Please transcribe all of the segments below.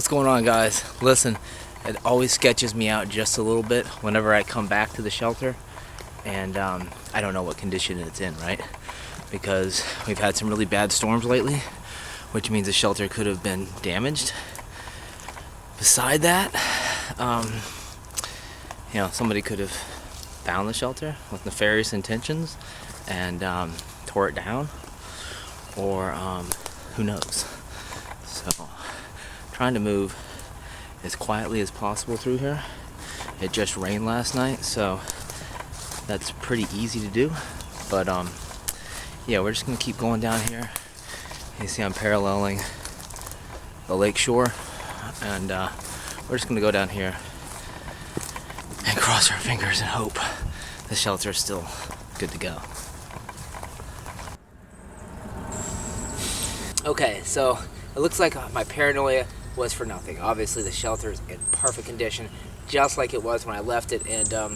What's going on, guys? Listen, it always sketches me out just a little bit whenever I come back to the shelter, and I don't know what condition it's in, right? Because we've had some really bad storms lately, which means the shelter could have been damaged. Beside that, somebody could have found the shelter with nefarious intentions and tore it down, or who knows. So, trying to move as quietly as possible through here. It just rained last night, so that's pretty easy to do. But yeah, we're just gonna keep going down here. You see I'm paralleling the lake shore, and we're just gonna go down here and cross our fingers and hope the shelter is still good to go. Okay, so it looks like my paranoia was for nothing. Obviously the shelter is in perfect condition, just like it was when I left it, and to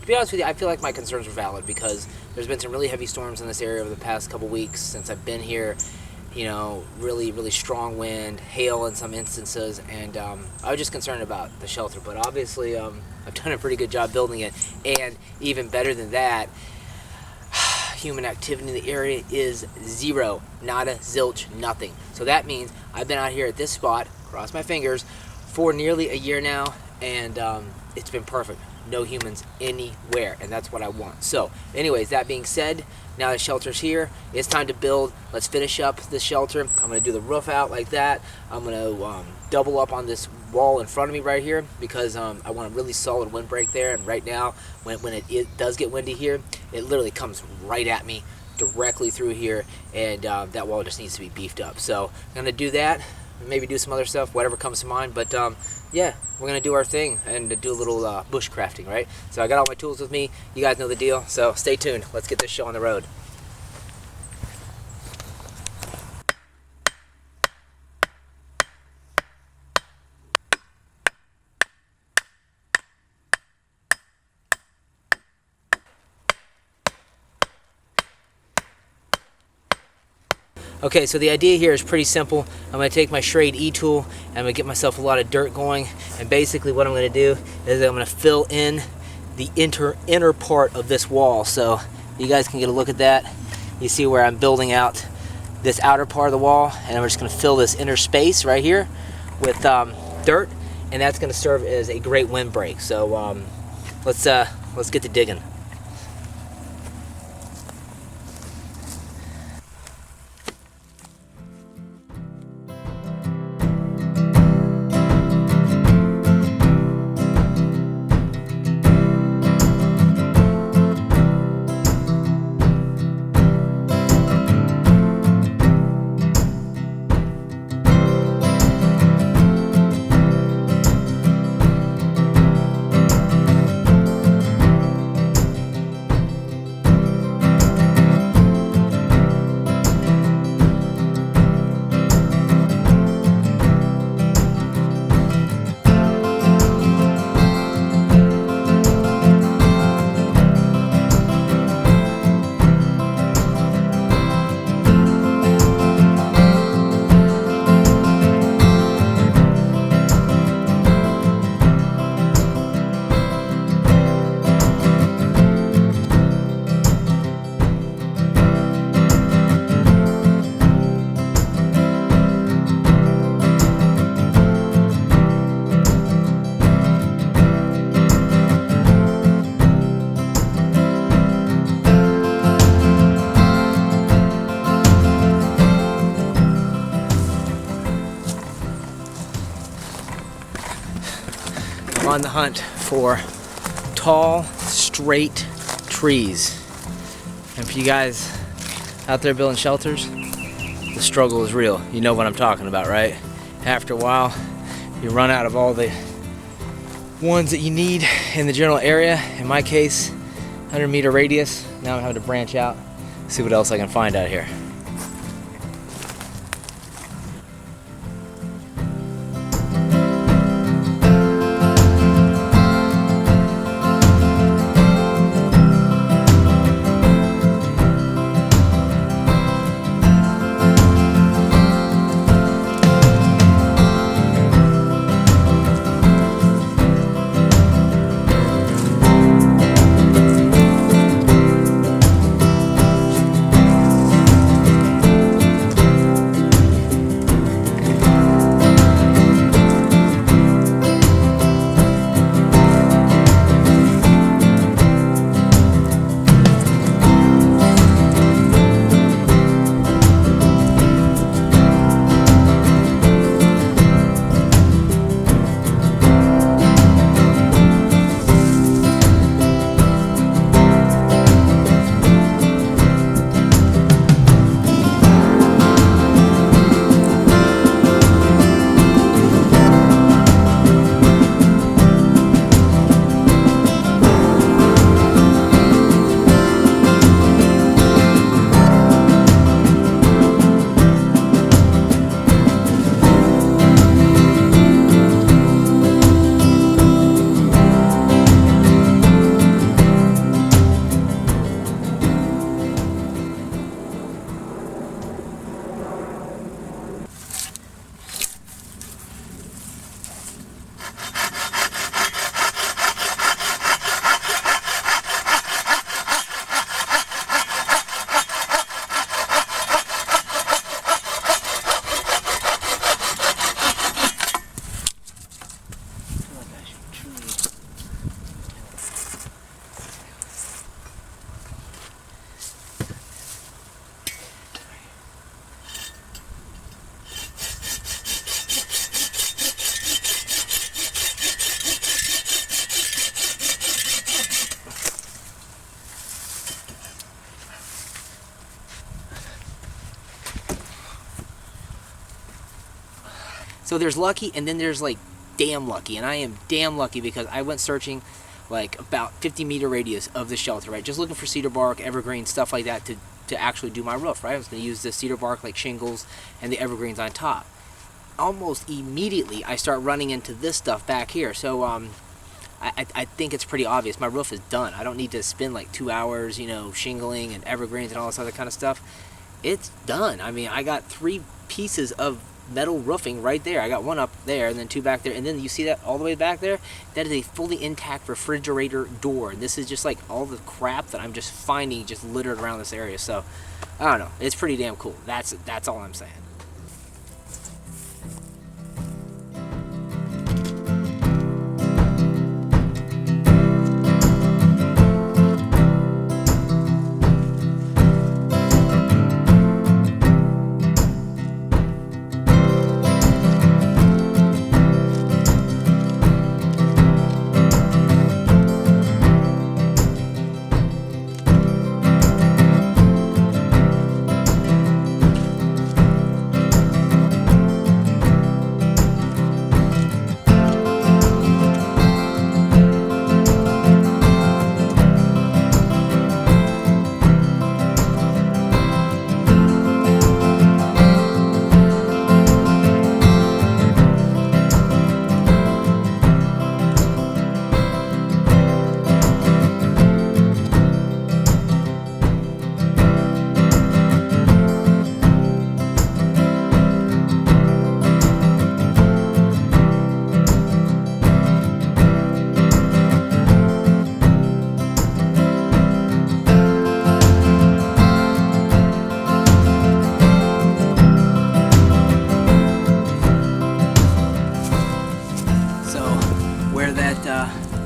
be honest with you, I feel like my concerns were valid because there's been some really heavy storms in this area over the past couple weeks since I've been here. You know, really strong wind, hail in some instances, and I was just concerned about the shelter. But obviously I've done a pretty good job building it, and even better than that, human activity in the area is zero. Nada, zilch, nothing. So that means I've been out here at this spot, cross my fingers, for nearly a year now, and it's been perfect. No humans anywhere, and that's what I want. So anyways, that being said, now the shelter's here, it's time to build. Let's finish up the shelter. I'm going to do the roof out like that. I'm going to double up on this wall in front of me right here because I want a really solid windbreak there, and right now when it does get windy here, it literally comes right at me directly through here, and that wall just needs to be beefed up. So I'm going to do that, maybe do some other stuff, whatever comes to mind, but yeah, we're going to do our thing and do a little bushcrafting, right? So I got all my tools with me. You guys know the deal, so stay tuned. Let's get this show on the road. Okay, so the idea here is pretty simple. I'm going to take my Schrade E-tool and I'm going to get myself a lot of dirt going, and basically what I'm going to do is I'm going to fill in the inner part of this wall. So you guys can get a look at that. You see where I'm building out this outer part of the wall, and I'm just going to fill this inner space right here with dirt, and that's going to serve as a great windbreak. So let's get to digging. On the hunt for tall, straight trees. And for you guys out there building shelters, the struggle is real. You know what I'm talking about, right? After a while, you run out of all the ones that you need in the general area. In my case, 100-meter radius. Now I'm having to branch out, see what else I can find out here. So there's lucky, and then there's like damn lucky, and I am damn lucky because I went searching like about 50-meter radius of the shelter, right? Just looking for cedar bark, evergreen, stuff like that to actually do my roof, right? I was going to use the cedar bark like shingles and the evergreens on top. Almost immediately, I start running into this stuff back here. So I think it's pretty obvious. My roof is done. I don't need to spend like 2 hours, shingling and evergreens and all this other kind of stuff. It's done. I mean, I got 3 pieces of metal roofing right there. I got one up there and then 2 back there, and then you see that all the way back there? That is a fully intact refrigerator door. This is just like all the crap that I'm just finding just littered around this area. So I don't know, it's pretty damn cool. That's all I'm saying.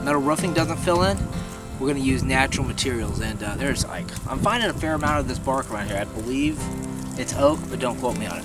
Metal roofing doesn't fill in, we're going to use natural materials, and there's I'm finding a fair amount of this bark around here. I believe it's oak, but don't quote me on it.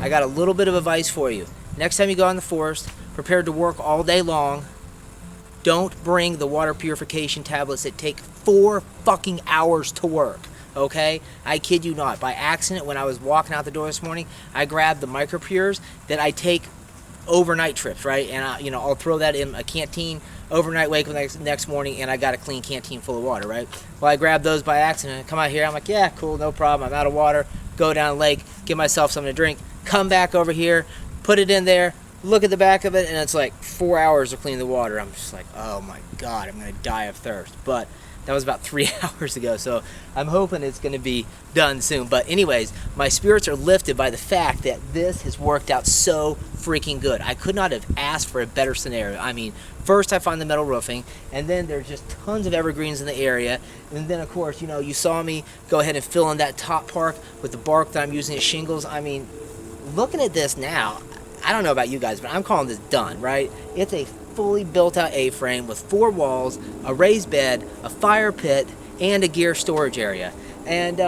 I got a little bit of advice for you. Next time you go out in the forest, prepared to work all day long, don't bring the water purification tablets that take 4 fucking hours to work. Okay? I kid you not. By accident, when I was walking out the door this morning, I grabbed the micropures that I take overnight trips, right? And I'll throw that in a canteen overnight, wake up next morning, and I got a clean canteen full of water, right? Well, I grabbed those by accident. Come out here, I'm like, yeah, cool, no problem. I'm out of water. Go down the lake, get myself something to drink. Come back over here, put it in there, look at the back of it, and it's like 4 hours to clean the water. I'm just like, oh my God, I'm gonna die of thirst. But that was about 3 hours ago, so I'm hoping it's going to be done soon. But anyways, my spirits are lifted by the fact that this has worked out so freaking good. I could not have asked for a better scenario. I mean, first I find the metal roofing, and then there's just tons of evergreens in the area. And then, of course, you saw me go ahead and fill in that top part with the bark that I'm using as shingles. I mean, looking at this now, I don't know about you guys, but I'm calling this done, right? It's a fully built out A-frame with 4 walls, a raised bed, a fire pit, and a gear storage area. And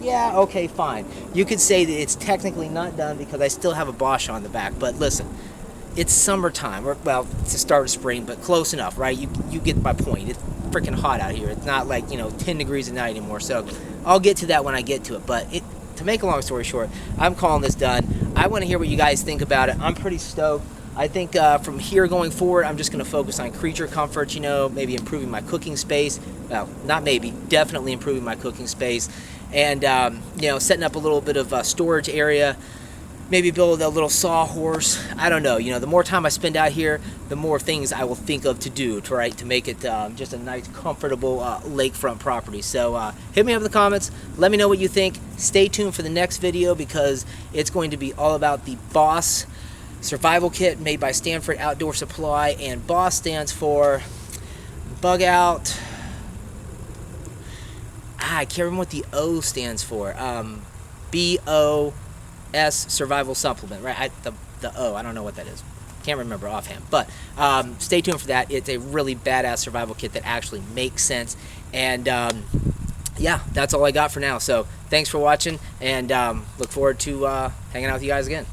yeah, okay, fine. You could say that it's technically not done because I still have a Bosch on the back, but listen, it's summertime, or well, it's the start of spring, but close enough, right? You get my point. It's freaking hot out here. It's not like 10 degrees at night anymore. So I'll get to that when I get to it. But to make a long story short, I'm calling this done. I want to hear what you guys think about it. I'm pretty stoked. I think from here going forward, I'm just going to focus on creature comforts, maybe improving my cooking space. Well, not maybe, definitely improving my cooking space. And, setting up a little bit of a storage area. Maybe build a little sawhorse. I don't know. The more time I spend out here, the more things I will think of to do, to make it just a nice, comfortable lakefront property. So hit me up in the comments. Let me know what you think. Stay tuned for the next video because it's going to be all about the Boss survival kit made by Stanford Outdoor Supply, and BOSS stands for Bug Out. I can't remember what the O stands for. BOS Survival Supplement, right? The O, I don't know what that is. Can't remember offhand. But stay tuned for that. It's a really badass survival kit that actually makes sense. And yeah, that's all I got for now. So thanks for watching, and look forward to hanging out with you guys again.